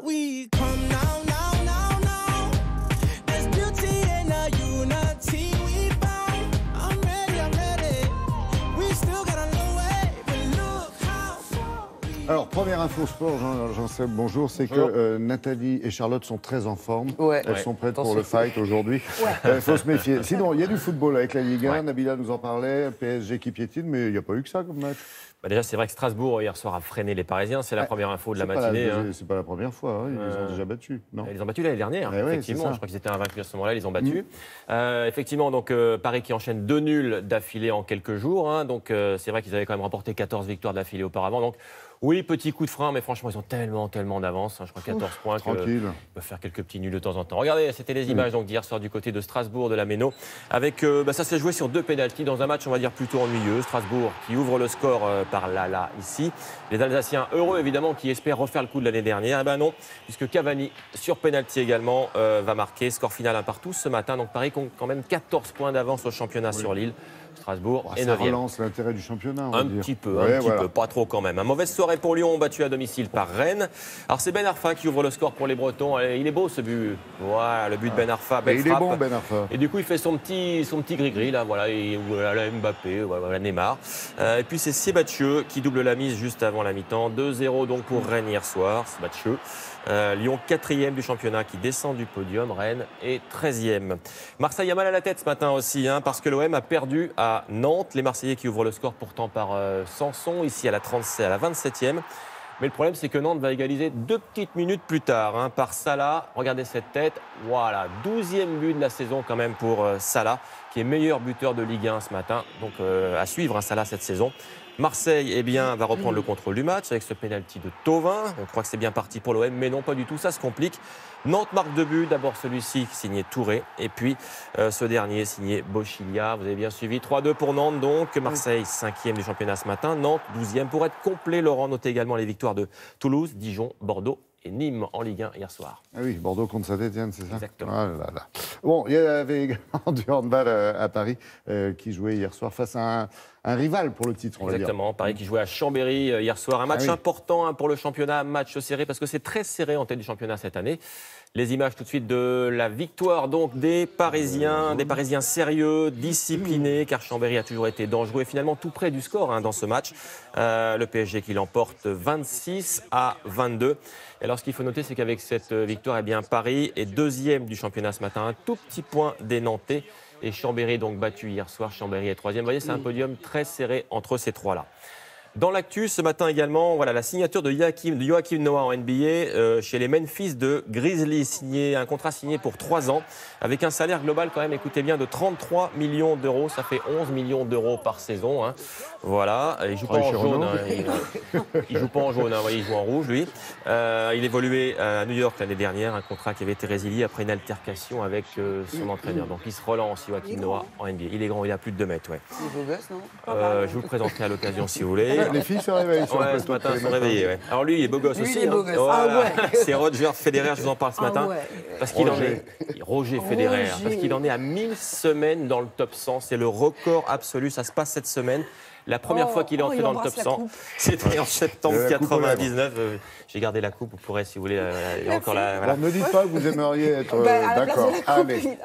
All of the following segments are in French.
we come now, now, now, now. There's beauty in the unity we found. I'm ready. We still got a long way, but look how far we... Alors, première info sport, Jean-Seb, bonjour, c'est que Nathalie et Charlotte sont très en forme. Ouais. Elles sont prêtes pour le fight aujourd'hui. Il faut se méfier. Sinon, il y a du football avec la Ligue 1. Nabila nous en parlait, PSG qui piétine, mais il n'y a pas eu que ça comme match. Bah déjà, c'est vrai que Strasbourg, hier soir, a freiné les Parisiens. C'est la première info de la matinée. C'est pas la première fois, hein. Ils les ont déjà battus. Non. Ils les ont battus l'année dernière, effectivement. Je crois qu'ils étaient invaincus à ce moment-là, ils les ont battus. Effectivement, donc Paris qui enchaîne 2 nuls d'affilée en quelques jours. Hein. Donc c'est vrai qu'ils avaient quand même remporté 14 victoires d'affilée auparavant. Donc oui, petit coup de frein, mais franchement, ils ont tellement d'avance. Hein. Je crois 14 points qu'ils peuvent faire quelques petits nuls de temps en temps. Regardez, c'était les images d'hier soir du côté de Strasbourg, de la Méno. Avec, ça s'est joué sur 2 pénaltys dans un match, on va dire, plutôt ennuyeux. Strasbourg qui ouvre le score par là, ici. Les Alsaciens heureux, évidemment, qui espèrent refaire le coup de l'année dernière. Eh ben non, puisque Cavani, sur pénalty également, va marquer. Score final 1-1 ce matin. Donc Paris compte quand même 14 points d'avance au championnat sur Lille. Strasbourg est 9e. Ça relance l'intérêt du championnat, on va dire. Un petit peu, pas trop quand même. Une mauvaise soirée pour Lyon, battu à domicile par Rennes. Alors c'est Ben Arfa qui ouvre le score pour les Bretons. Il est beau ce but. Voilà, le but de Ben Arfa. Il est bon, Ben Arfa. Et du coup, il fait son petit gris-gris, là, voilà, et voilà, Mbappé, voilà, Neymar. Et puis c'est Sébastien qui double la mise juste avant la mi-temps. 2-0 donc pour Rennes hier soir, Sébastien. Lyon 4e du championnat qui descend du podium, Rennes est 13e. Marseille a mal à la tête ce matin aussi, hein, parce que l'OM a perdu à Nantes. Les Marseillais qui ouvrent le score pourtant par Sanson, ici à la 27e. Mais le problème, c'est que Nantes va égaliser 2 petites minutes plus tard, hein, par Salah. Regardez cette tête. Voilà, 12e but de la saison quand même pour Salah, qui est meilleur buteur de Ligue 1 ce matin. Donc à suivre, hein, Salah cette saison. Marseille va reprendre le contrôle du match avec ce pénalty de Thauvin. On croit que c'est bien parti pour l'OM, mais non, pas du tout. Ça se complique. Nantes marque 2 buts. D'abord celui-ci signé Touré et puis ce dernier signé Bochilia. Vous avez bien suivi. 3-2 pour Nantes donc. Marseille 5e du championnat ce matin. Nantes 12e. Pour être complet, Laurent, notez également les victoires de Toulouse, Dijon, Bordeaux et Nîmes en Ligue 1 hier soir. Ah oui, Bordeaux contre Saint-Etienne, c'est ça? Exactement. Ah là là. Bon, il y avait également du handball à Paris qui jouait hier soir face à un rival pour le titre, on va dire. Exactement, Paris qui jouait à Chambéry hier soir. Un match important, hein, pour le championnat, match serré, parce que c'est très serré en tête du championnat cette année. Les images tout de suite de la victoire donc des Parisiens sérieux, disciplinés, car Chambéry a toujours été dangereux et finalement tout près du score, hein, dans ce match. Le PSG qui l'emporte 26-22. Et alors ce qu'il faut noter, c'est qu'avec cette victoire, Paris est 2e du championnat ce matin, un tout petit point des Nantais. Et Chambéry donc battu hier soir, Chambéry est 3e. Vous voyez, c'est un podium très serré entre ces trois-là. Dans l'actu, ce matin également, voilà, la signature de Joachim Noah en NBA chez les Memphis de Grizzlies. Un contrat signé pour 3 ans, avec un salaire global quand même, écoutez bien, de 33 millions d'euros. Ça fait 11 millions d'euros par saison. Hein. Voilà, il joue pas en jaune. Hein, il joue pas en jaune, hein, il joue en rouge, lui. Il évoluait à New York l'année dernière, un contrat qui avait été résilié après une altercation avec son entraîneur. Donc il se relance, Joachim Noah, en NBA. Il est grand, il a plus de 2 mètres. Ouais. Il est beau gosse, non? Je vous le présenterai à l'occasion si vous voulez. Les filles se réveillent. Ce matin, ils sont réveillés. Ouais. Alors lui, il est beau gosse aussi. Il est beau gosse. Voilà. Ah ouais. C'est Roger Federer, je vous en parle ce matin. Parce qu'il en est. Roger Federer. Parce qu'il en est à 1000 semaines dans le top 100. C'est le record absolu. Ça se passe cette semaine. La première fois qu'il est entré dans le top 100, c'était en septembre 99. J'ai gardé la coupe, vous pourrez, si vous voulez, encore la... Voilà. Alors, ne dites pas que vous aimeriez être d'accord. Allez.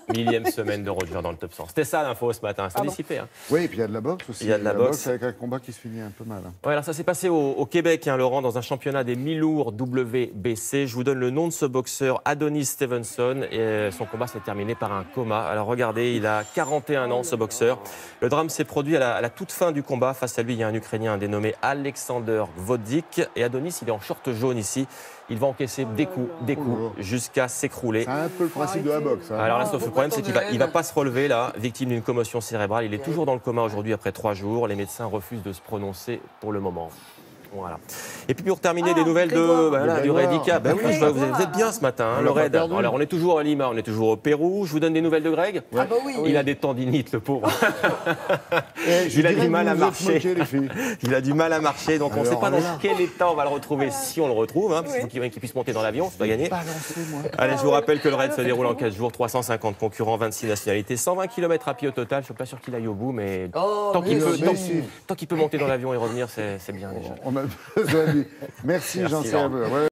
1000e semaine de Roger dans le top 100. C'était ça l'info ce matin, c'est dissipé. Hein. Oui, et puis il y a de la boxe aussi. Il y a de la boxe avec un combat qui se finit un peu mal. Hein. Ouais, alors ça s'est passé au Québec, hein, Laurent, dans un championnat des mi-lourds WBC. Je vous donne le nom de ce boxeur, Adonis Stevenson. Et son combat s'est terminé par un coma. Alors regardez, il a 41 ans, ce boxeur. Le drame s'est produit à la toute fin du combat. Face à lui, il y a un Ukrainien dénommé Alexander Gvodik. Et Adonis, il est en short jaune ici. Il va encaisser des coups, jusqu'à s'écrouler. C'est un peu le principe de la boxe. Hein. Alors là, sauf le problème, c'est qu'il va pas se relever, là, victime d'une commotion cérébrale. Il est toujours dans le coma aujourd'hui après 3 jours. Les médecins refusent de se prononcer pour le moment. Voilà. Et puis pour terminer, des nouvelles du Red Ika. Ben oui, vous êtes bien ce matin, hein, le Red. Alors on est toujours à Lima, on est toujours au Pérou. Je vous donne des nouvelles de Greg. Ah bah oui. Il a des tendinites, le pauvre. Il a du mal à marcher. Moqués, il a du mal à marcher, donc on ne sait pas dans quel état on va le retrouver, si on le retrouve. Hein, parce qu'il faut qu'il puisse monter dans l'avion, c'est pas gagné. Allez, je vous rappelle que le Raid se déroule en 4 jours, 350 concurrents, 26 nationalités, 120 km à pied au total. Je ne suis pas sûr qu'il aille au bout, mais tant qu'il peut monter dans l'avion et revenir, c'est bien déjà. On a besoin de lui. Merci Jean-Seb.